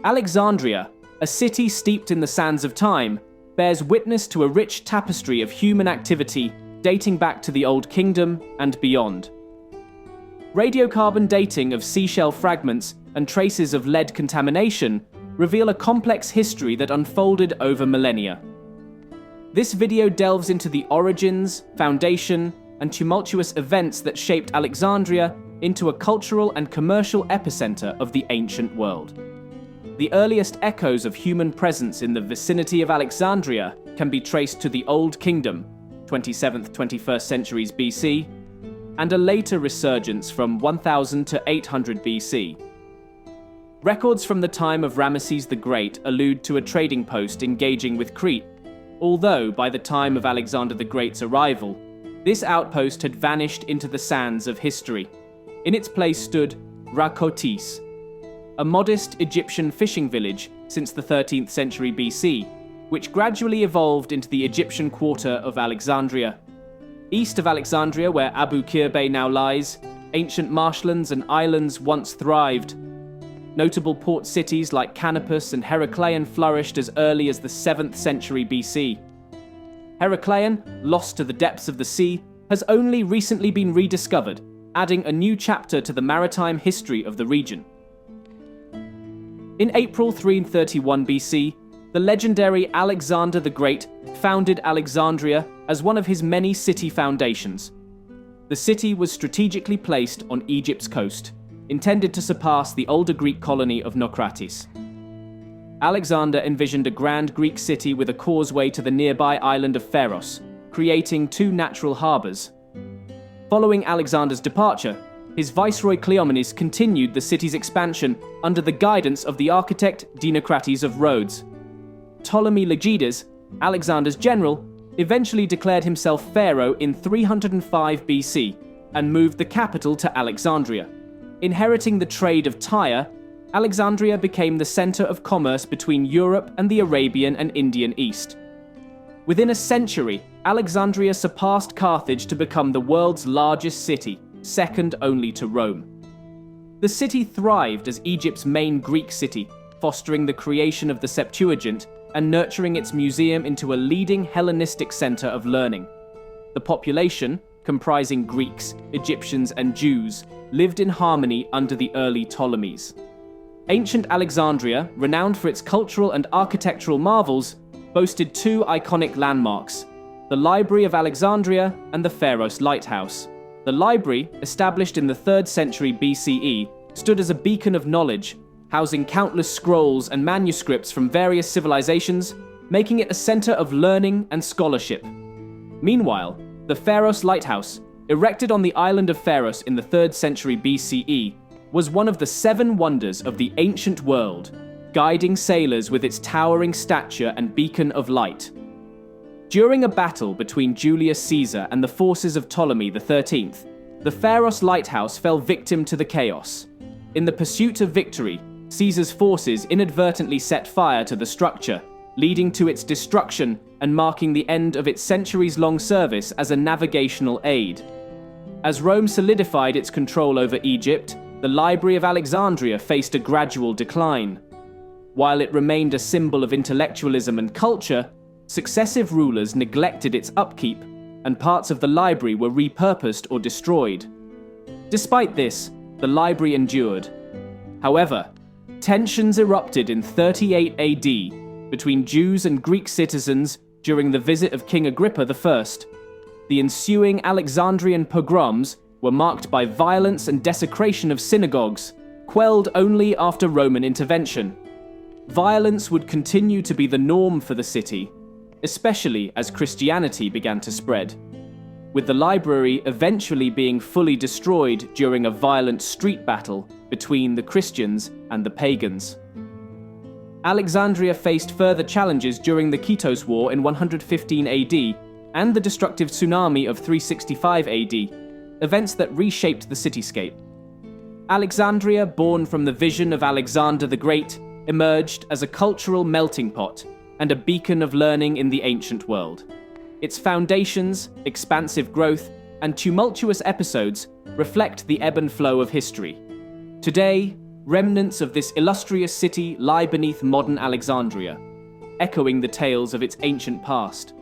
Alexandria, a city steeped in the sands of time, bears witness to a rich tapestry of human activity dating back to the Old Kingdom and beyond. Radiocarbon dating of seashell fragments and traces of lead contamination reveal a complex history that unfolded over millennia. This video delves into the origins, foundation, and tumultuous events that shaped Alexandria into a cultural and commercial epicenter of the ancient world. The earliest echoes of human presence in the vicinity of Alexandria can be traced to the Old Kingdom, 27th, 21st centuries BC, and a later resurgence from 1000 to 800 BC. Records from the time of Rameses the Great allude to a trading post engaging with Crete, although by the time of Alexander the Great's arrival, this outpost had vanished into the sands of history. In its place stood Rhakotis, a modest Egyptian fishing village since the 13th century BC, which gradually evolved into the Egyptian quarter of Alexandria. East of Alexandria, where Abu Qir now lies, ancient marshlands and islands once thrived. Notable port cities like Canopus and Heracleion flourished as early as the 7th century BC. Heracleion, lost to the depths of the sea, has only recently been rediscovered, adding a new chapter to the maritime history of the region. In April 331 BC, the legendary Alexander the Great founded Alexandria as one of his many city foundations. The city was strategically placed on Egypt's coast, intended to surpass the older Greek colony of Rhakotis. Alexander envisioned a grand Greek city with a causeway to the nearby island of Pharos, creating two natural harbors. Following Alexander's departure, his viceroy Cleomenes continued the city's expansion under the guidance of the architect Dinocrates of Rhodes. Ptolemy Legides, Alexander's general, eventually declared himself pharaoh in 305 BC and moved the capital to Alexandria. Inheriting the trade of Tyre, Alexandria became the center of commerce between Europe and the Arabian and Indian East. Within a century, Alexandria surpassed Carthage to become the world's largest city, second only to Rome. The city thrived as Egypt's main Greek city, fostering the creation of the Septuagint and nurturing its museum into a leading Hellenistic center of learning. The population, comprising Greeks, Egyptians, and Jews, lived in harmony under the early Ptolemies. Ancient Alexandria, renowned for its cultural and architectural marvels, boasted two iconic landmarks: the Library of Alexandria and the Pharos Lighthouse. The library, established in the 3rd century BCE, stood as a beacon of knowledge, housing countless scrolls and manuscripts from various civilizations, making it a center of learning and scholarship. Meanwhile, the Pharos Lighthouse, erected on the island of Pharos in the 3rd century BCE, was one of the 7 wonders of the ancient world, guiding sailors with its towering stature and beacon of light. During a battle between Julius Caesar and the forces of Ptolemy XIII, the Pharos Lighthouse fell victim to the chaos. In the pursuit of victory, Caesar's forces inadvertently set fire to the structure, leading to its destruction and marking the end of its centuries-long service as a navigational aid. As Rome solidified its control over Egypt, the Library of Alexandria faced a gradual decline. While it remained a symbol of intellectualism and culture, successive rulers neglected its upkeep, and parts of the library were repurposed or destroyed. Despite this, the library endured. However, tensions erupted in 38 AD between Jews and Greek citizens during the visit of King Agrippa I. The ensuing Alexandrian pogroms were marked by violence and desecration of synagogues, quelled only after Roman intervention. Violence would continue to be the norm for the city, especially as Christianity began to spread, with the library eventually being fully destroyed during a violent street battle between the Christians and the pagans. Alexandria faced further challenges during the Kitos War in 115 AD and the destructive tsunami of 365 AD, events that reshaped the cityscape. Alexandria, born from the vision of Alexander the Great, emerged as a cultural melting pot and a beacon of learning in the ancient world. Its foundations, expansive growth, and tumultuous episodes reflect the ebb and flow of history. Today, remnants of this illustrious city lie beneath modern Alexandria, echoing the tales of its ancient past.